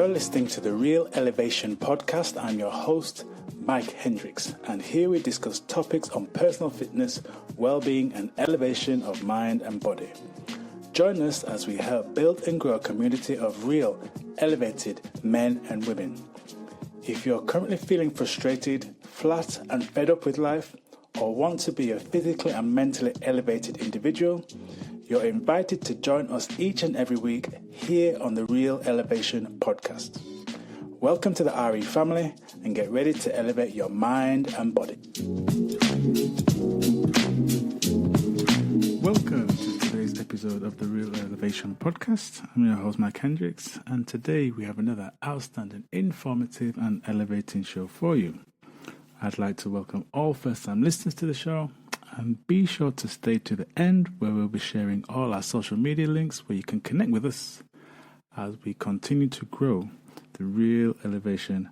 You're listening to the Real Elevation podcast. I'm your host, Mike Hendricks, and here we discuss topics on personal fitness, well-being, and elevation of mind and body. Join us as we help build and grow a community of real, elevated men and women. If you're currently feeling frustrated, flat, and fed up with life, or want to be a physically and mentally elevated individual, you're invited to join us each and every week here on the Real Elevation podcast. Welcome to the RE family and get ready to elevate your mind and body. Welcome to today's episode of the Real Elevation podcast. I'm your host, Mike Hendricks, and today we have another outstanding, informative and elevating show for you. I'd like to welcome all first-time listeners to the show, and be sure to stay to the end where we'll be sharing all our social media links where you can connect with us as we continue to grow the Real Elevation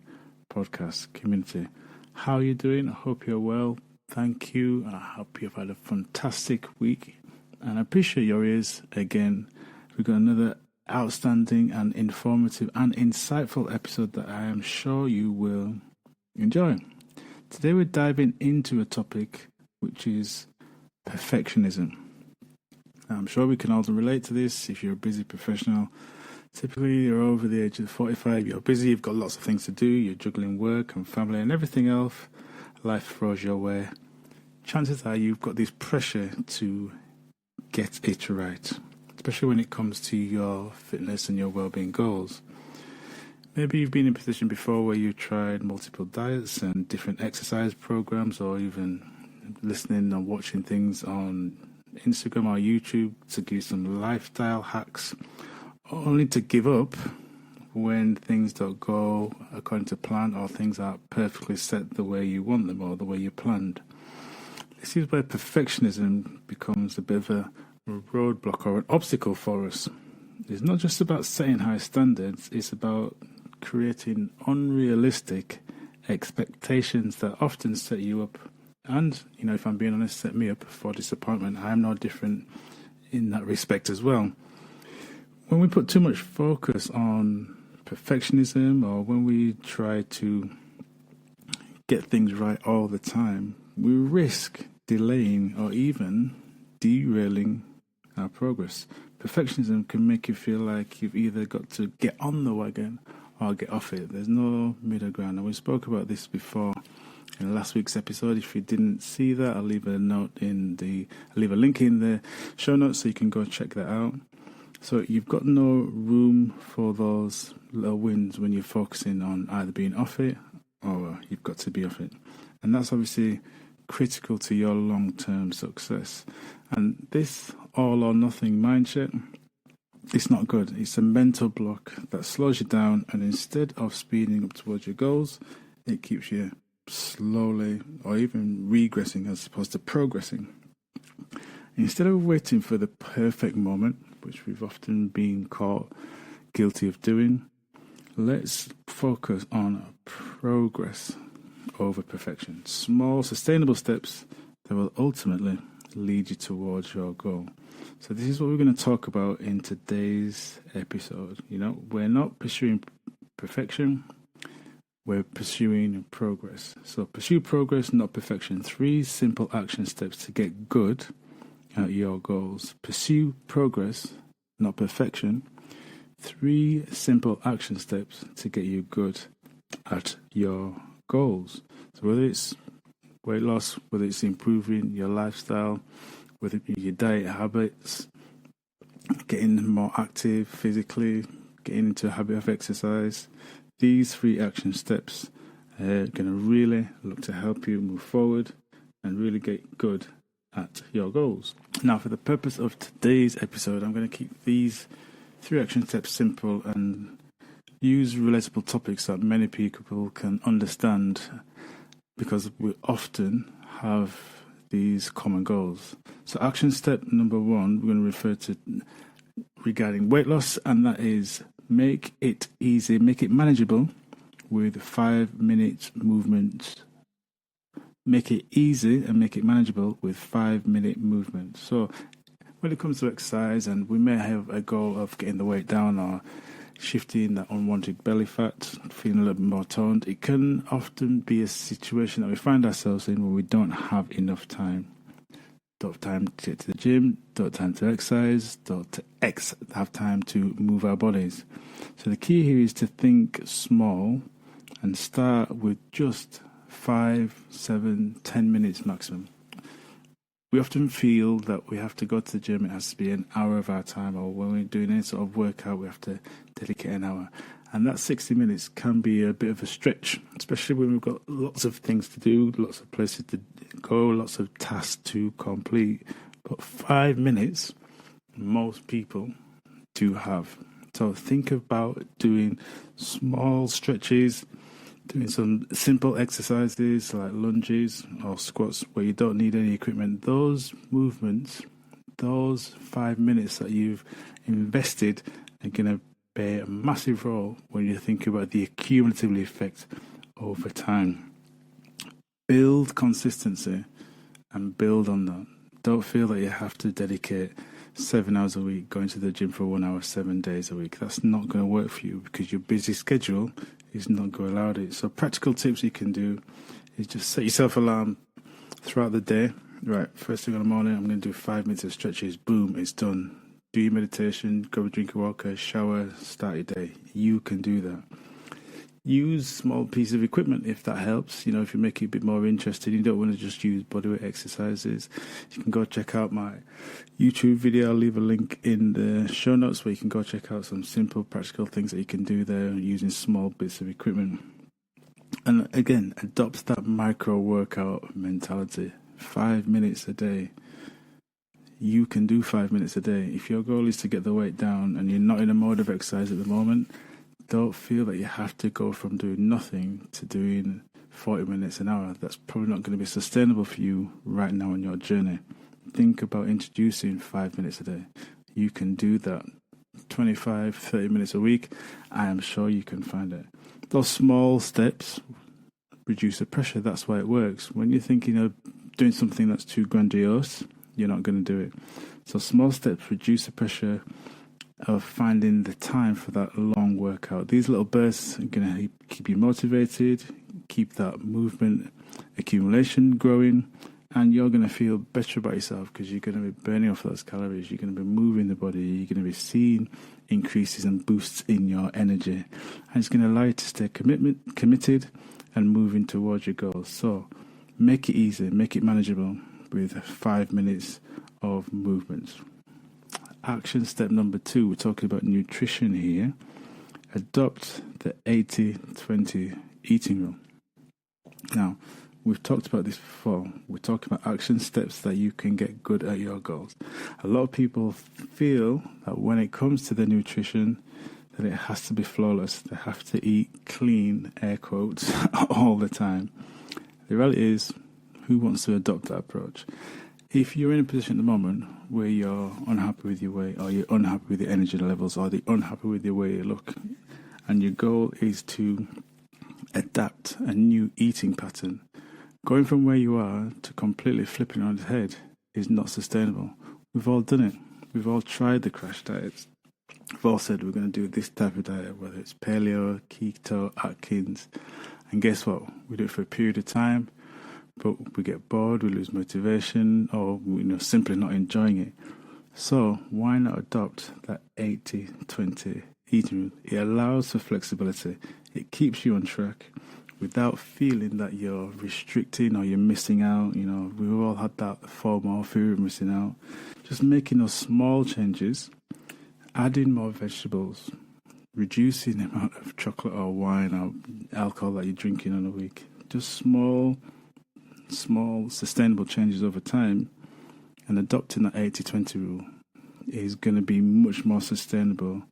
podcast community. How are you doing? I hope you're well. Thank you. I hope you've had a fantastic week, and I appreciate your ears again. We've got another outstanding and informative and insightful episode that I am sure you will enjoy. Today we're diving into a topic which is perfectionism. I'm sure we can all relate to this. If you're a busy professional, typically you're over the age of 45, you're busy, you've got lots of things to do, you're juggling work and family and everything else, life throws your way. Chances are you've got this pressure to get it right, especially when it comes to your fitness and your well-being goals. Maybe you've been in a position before where you've tried multiple diets and different exercise programs, or even listening and watching things on Instagram or YouTube to give some lifestyle hacks, only to give up when things don't go according to plan or things aren't perfectly set the way you want them or the way you planned. This is where perfectionism becomes a bit of a roadblock or an obstacle for us. It's not just about setting high standards, it's about creating unrealistic expectations that often set you up. And, if I'm being honest, set me up for disappointment. I'm no different in that respect as well. When we put too much focus on perfectionism, or when we try to get things right all the time, we risk delaying or even derailing our progress. Perfectionism can make you feel like you've either got to get on the wagon or get off it. There's no middle ground. And we spoke about this before in last week's episode. If you didn't see that, I'll leave a link in the show notes so you can go check that out. So you've got no room for those little wins when you're focusing on either being off it or you've got to be off it. And that's obviously critical to your long-term success. And this all or nothing mindset, it's not good. It's a mental block that slows you down, and instead of speeding up towards your goals, it keeps you slowly or even regressing as opposed to progressing. Instead of waiting for the perfect moment, which we've often been caught guilty of doing, let's focus on progress over perfection. Small, sustainable steps that will ultimately lead you towards your goal. So this is what we're going to talk about in today's episode. We're not pursuing perfection, we're pursuing progress. So pursue progress, not perfection. 3 simple action steps to get good at your goals. Pursue progress, not perfection. 3 simple action steps to get you good at your goals. So whether it's weight loss, whether it's improving your lifestyle, whether it be your diet habits, getting more active physically, getting into a habit of exercise, these 3 action steps are going to really look to help you move forward and really get good at your goals. Now, for the purpose of today's episode, I'm going to keep these 3 action steps simple and use relatable topics that many people can understand, because we often have these common goals. So action step number 1, we're going to refer to regarding weight loss, and that is make it easy, make it manageable with 5-minute movements. Make it easy and make it manageable with 5-minute movements. So when it comes to exercise, and we may have a goal of getting the weight down or shifting that unwanted belly fat, feeling a little bit more toned. It can often be a situation that we find ourselves in where we don't have enough time. Don't have time to get to the gym, don't have time to exercise, don't have time to move our bodies. So the key here is to think small and start with just 5, 7, 10 minutes maximum. We often feel that we have to go to the gym, it has to be an hour of our time, or when we're doing any sort of workout, we have to dedicate an hour. And that 60 minutes can be a bit of a stretch, especially when we've got lots of things to do, lots of places to go, lots of tasks to complete. But 5 minutes, most people do have. So think about doing small stretches, doing some simple exercises like lunges or squats where you don't need any equipment. Those movements, those 5 minutes that you've invested are going to play a massive role when you think about the cumulative effect over time. Build consistency and build on that. Don't feel that you have to dedicate 7 hours a week going to the gym for 1 hour, 7 days a week. That's not going to work for you because your busy schedule is not going to allow it. So practical tips you can do is just set yourself an alarm throughout the day. Right, first thing in the morning, I'm going to do 5 minutes of stretches. Boom, it's done. Do your meditation, go drink a water, shower, start your day. You can do that. Use small pieces of equipment if that helps. You know, if you make it a bit more interesting, you don't want to just use bodyweight exercises. You can go check out my YouTube video. I'll leave a link in the show notes where you can go check out some simple practical things that you can do there using small bits of equipment. And again, adopt that micro workout mentality. 5 minutes a day. You can do 5 minutes a day. If your goal is to get the weight down and you're not in a mode of exercise at the moment, don't feel that you have to go from doing nothing to doing 40 minutes an hour. That's probably not going to be sustainable for you right now on your journey. Think about introducing 5 minutes a day. You can do that 25, 30 minutes a week. I am sure you can find it. Those small steps reduce the pressure. That's why it works. When you're thinking of doing something that's too grandiose, you're not going to do it. So small steps reduce the pressure of finding the time for that long workout. These little bursts are going to keep you motivated, keep that movement accumulation growing, and you're going to feel better about yourself because you're going to be burning off those calories, you're going to be moving the body, you're going to be seeing increases and boosts in your energy, and it's going to allow you to stay committed and moving towards your goals. So make it easy, make it manageable with 5 minutes of movement. Action step number 2, we're talking about nutrition here. Adopt the 80-20 eating rule. Now, we've talked about this before. We're talking about action steps that you can get good at your goals. A lot of people feel that when it comes to their nutrition, that it has to be flawless. They have to eat clean, air quotes, all the time. The reality is, who wants to adopt that approach? If you're in a position at the moment where you're unhappy with your weight, or you're unhappy with your energy levels, or you're unhappy with the way you look, and your goal is to adapt a new eating pattern, going from where you are to completely flipping on its head is not sustainable. We've all done it. We've all tried the crash diets. We've all said we're going to do this type of diet, whether it's paleo, keto, Atkins, and guess what? We do it for a period of time, but we get bored, we lose motivation, or simply not enjoying it. So why not adopt that 80-20 eating rule? It allows for flexibility. It keeps you on track without feeling that you're restricting or you're missing out. You know, we've all had that FOMO, fear of missing out. Just making those small changes, adding more vegetables, reducing the amount of chocolate or wine or alcohol that you're drinking on a week. Just small sustainable changes over time, and adopting that 80-20 rule is going to be much more sustainable,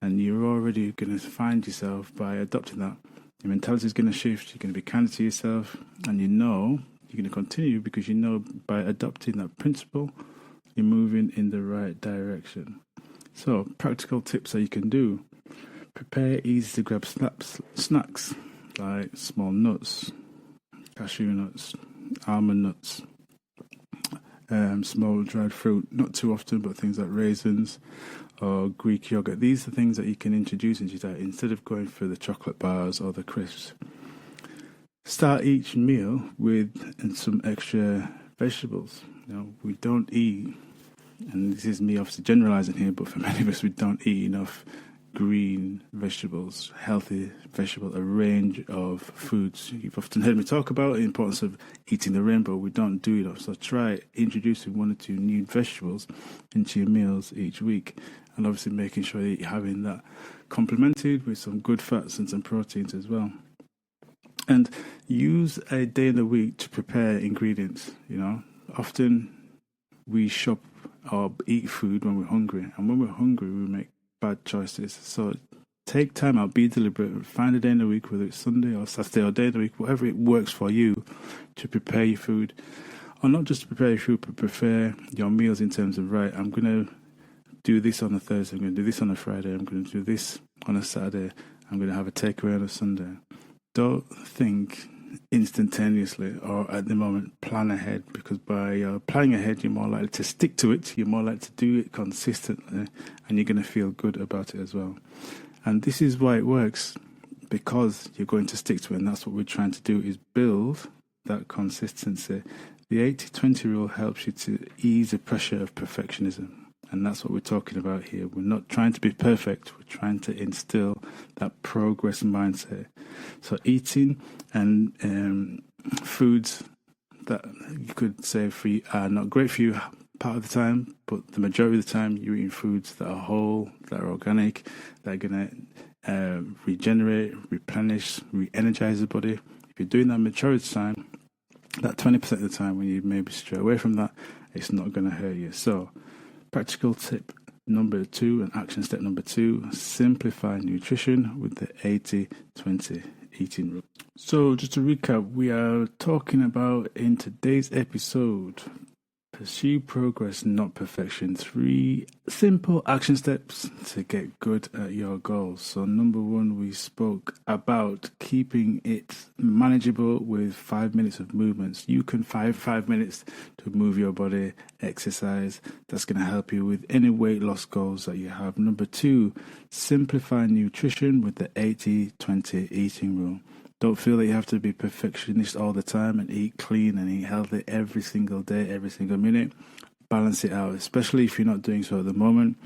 and you're already going to find yourself, by adopting that, your mentality is going to shift, you're going to be kinder to yourself, and you're going to continue because by adopting that principle, you're moving in the right direction. So practical tips that you can do: prepare easy to grab snacks like small nuts, cashew nuts, almond nuts, small dried fruit, not too often, but things like raisins or Greek yogurt. These are things that you can introduce into your diet instead of going for the chocolate bars or the crisps. Start each meal with some extra vegetables. We don't eat, and this is me obviously generalizing here, but for many of us, we don't eat enough green vegetables, healthy vegetables, a range of foods. You've often heard me talk about the importance of eating the rainbow. We don't do enough, so try introducing 1 or 2 new vegetables into your meals each week, and obviously making sure that you're having that complemented with some good fats and some proteins as well. And use a day in the week to prepare ingredients. Often we shop or eat food when we're hungry, and when we're hungry we make bad choices. So take time out, be deliberate, find a day in the week, whether it's Sunday or Saturday or day in the week, whatever it works for you, to prepare your food. Or not just to prepare your food, but prepare your meals in terms of, right, I'm going to do this on a Thursday, I'm going to do this on a Friday, I'm going to do this on a Saturday, I'm going to have a takeaway on a Sunday. Don't think instantaneously or at the moment, plan ahead, because by planning ahead, you're more likely to stick to it, you're more likely to do it consistently, and you're going to feel good about it as well. And this is why it works, because you're going to stick to it, and that's what we're trying to do, is build that consistency. The 80-20 rule helps you to ease the pressure of perfectionism. And that's what we're talking about here. We're not trying to be perfect. We're trying to instill that progress mindset. So eating and foods that you could say for you are not great for you part of the time, but the majority of the time you're eating foods that are whole, that are organic, that are going to regenerate, replenish, re-energize the body. If you're doing that majority of the time, that 20% of the time when you maybe stray away from that, it's not going to hurt you. So practical tip number 2 and action step number 2, simplify nutrition with the 80-20 eating rule. So just to recap, we are talking about in today's episode, pursue progress, not perfection. 3 simple action steps to get good at your goals. So number 1, we spoke about keeping it manageable with 5 minutes of movements. You can 5 minutes to move your body, exercise. That's going to help you with any weight loss goals that you have. Number 2, simplify nutrition with the 80-20 eating rule. Don't feel that you have to be perfectionist all the time and eat clean and eat healthy every single day, every single minute. Balance it out, especially if you're not doing so at the moment.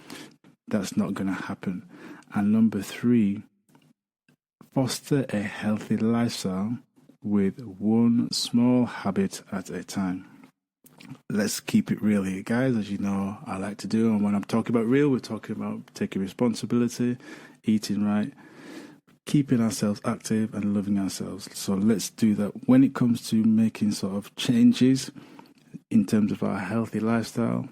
That's not going to happen. And number 3, foster a healthy lifestyle with 1 small habit at a time. Let's keep it real here, guys. As you know, I like to do. And when I'm talking about real, we're talking about taking responsibility, eating right, keeping ourselves active and loving ourselves. So let's do that. When it comes to making sort of changes in terms of our healthy lifestyle,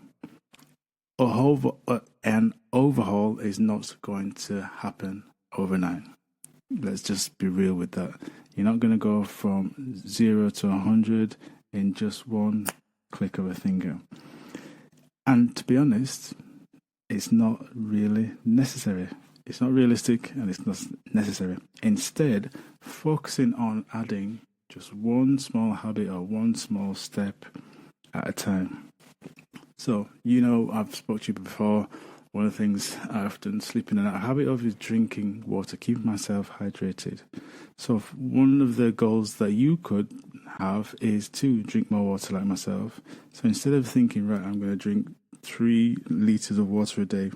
an overhaul is not going to happen overnight. Let's just be real with that. You're not going to go from 0 to 100 in just one click of a finger. And to be honest, it's not really necessary. It's not realistic and it's not necessary. Instead, focusing on adding just 1 small habit or 1 small step at a time. So, I've spoken to you before. One of the things I often sleep in and out habit of is drinking water, keeping myself hydrated. So one of the goals that you could have is to drink more water like myself. So instead of thinking, right, I'm going to drink 3 liters of water a day,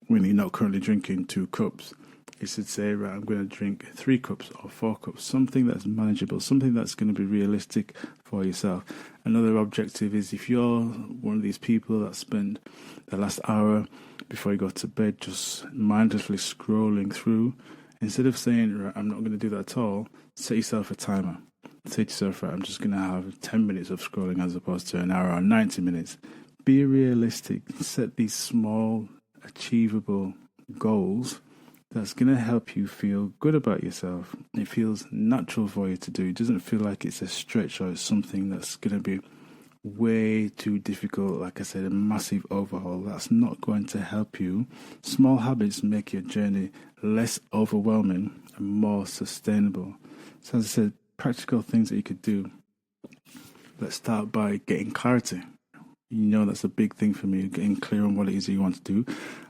when you're not currently drinking 2 cups, you should say, right, I'm going to drink 3 cups or 4 cups, something that's manageable, something that's going to be realistic for yourself. Another objective is if you're one of these people that spend the last hour before you go to bed just mindlessly scrolling through, instead of saying, right, I'm not going to do that at all, set yourself a timer. Say to yourself, right, I'm just going to have 10 minutes of scrolling as opposed to an hour or 90 minutes. Be realistic. Set these small, achievable goals that's going to help you feel good about yourself. It feels natural for you to do. It doesn't feel like it's a stretch or it's something that's going to be way too difficult. Like I said, a massive overhaul. That's not going to help you. Small habits make your journey less overwhelming and more sustainable. So as I said, practical things that you could do. Let's start by getting clarity. You know that's a big thing for me, getting clear on what it is you want to do.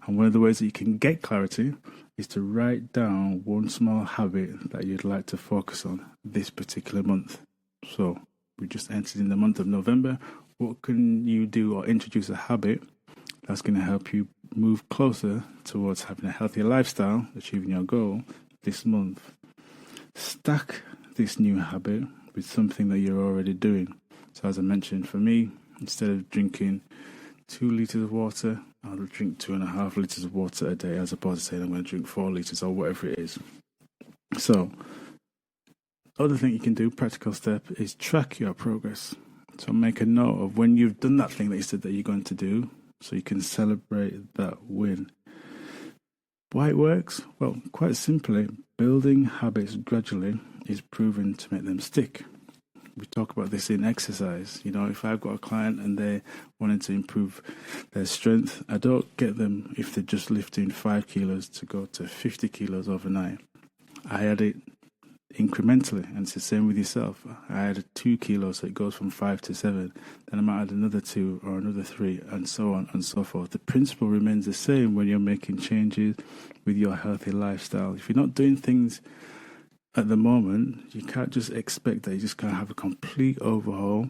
And one of the ways that you can get clarity is to write down one small habit that you'd like to focus on this particular month. So we just entered in the month of November. What can you do or introduce a habit that's going to help you move closer towards having a healthier lifestyle, achieving your goal this month? Stack this new habit with something that you're already doing. So as I mentioned, for me, instead of drinking 2 litres of water, I'll drink 2.5 litres of water a day, as opposed to saying I'm going to drink 4 litres or whatever it is. So, other thing you can do, practical step, is track your progress. So make a note of when you've done that thing that you said that you're going to do, so you can celebrate that win. Why it works? Well, quite simply, building habits gradually is proven to make them stick. We talk about this in exercise. You know, if I've got a client and they're wanting to improve their strength, I don't get them, if they're just lifting 5 kilos, to go to 50 kilos overnight. I add it incrementally, and it's the same with yourself. I add 2 kilos, so it goes from 5 to 7. Then I might add another 2 or another 3, and so on and so forth. The principle remains the same when you're making changes with your healthy lifestyle. If you're not doing things at the moment, you can't just expect that you're just going to have a complete overhaul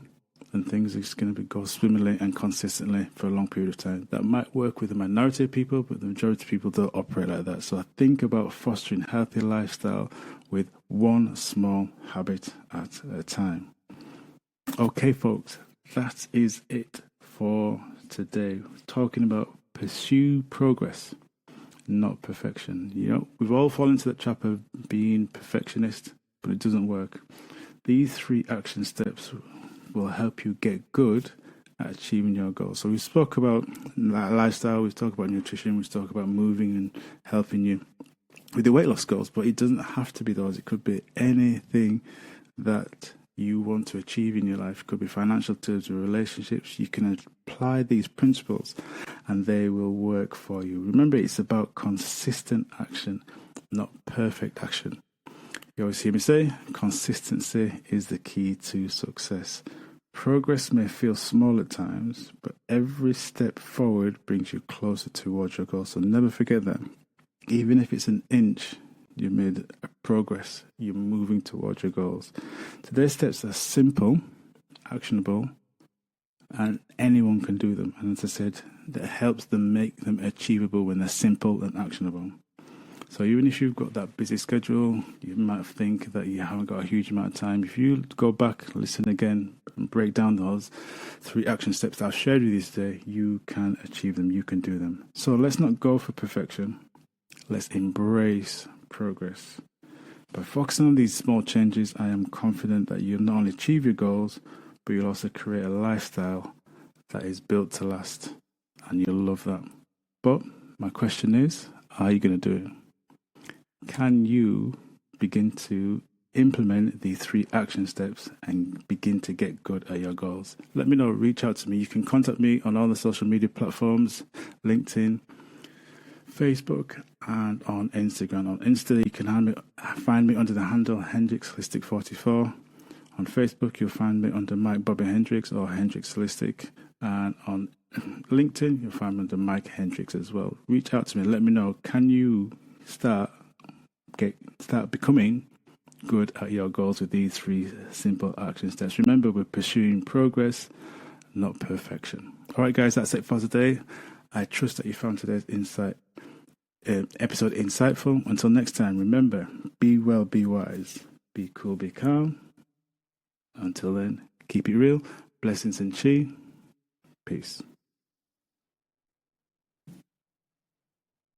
and things are just going to go swimmingly and consistently for a long period of time. That might work with the minority of people, but the majority of people don't operate like that. So I think about fostering healthy lifestyle with one small habit at a time. Okay, folks, that is it for today. We're talking about pursue progress, not perfection. You know, we've all fallen into the trap of being perfectionist, but it doesn't work. These 3 action steps will help you get good at achieving your goals. So we spoke about lifestyle, we've talked about nutrition, we've talked about moving and helping you with the weight loss goals, but it doesn't have to be those. It could be anything that you want to achieve in your life. It could be financial terms or relationships. You can apply these principles and they will work for you. Remember, it's about consistent action, not perfect action. You always hear me say, consistency is the key to success. Progress may feel small at times, but every step forward brings you closer towards your goal. So never forget that. Even if it's an inch, you made a progress. You're moving towards your goals. Today's steps are simple, actionable, and anyone can do them. And as I said, that helps them make them achievable when they're simple and actionable. So even if you've got that busy schedule, you might think that you haven't got a huge amount of time. If you go back, listen again, and break down those 3 action steps that I've shared with you today, you can achieve them, you can do them. So let's not go for perfection. Let's embrace progress. By focusing on these small changes, I am confident that you'll not only achieve your goals, but you'll also create a lifestyle that is built to last. And you'll love that. But my question is, are you going to do it? Can you begin to implement the 3 action steps and begin to get good at your goals? Let me know. Reach out to me. You can contact me on all the social media platforms, LinkedIn, Facebook, and on Instagram. On Insta, you can find me under the handle Hendrix Holistic 44. On Facebook, you'll find me under Mike Bobby Hendrix or Hendrix Holistic. And on LinkedIn, you'll find me under Mike Hendrix as well. Reach out to me. Let me know. Can you start becoming good at your goals with these 3 simple action steps? Remember, we're pursuing progress, not perfection. All right, guys, that's it for today. I trust that you found today's episode insightful. Until next time, remember, be well, be wise, be cool, be calm. Until then, keep it real. Blessings and chi. Peace.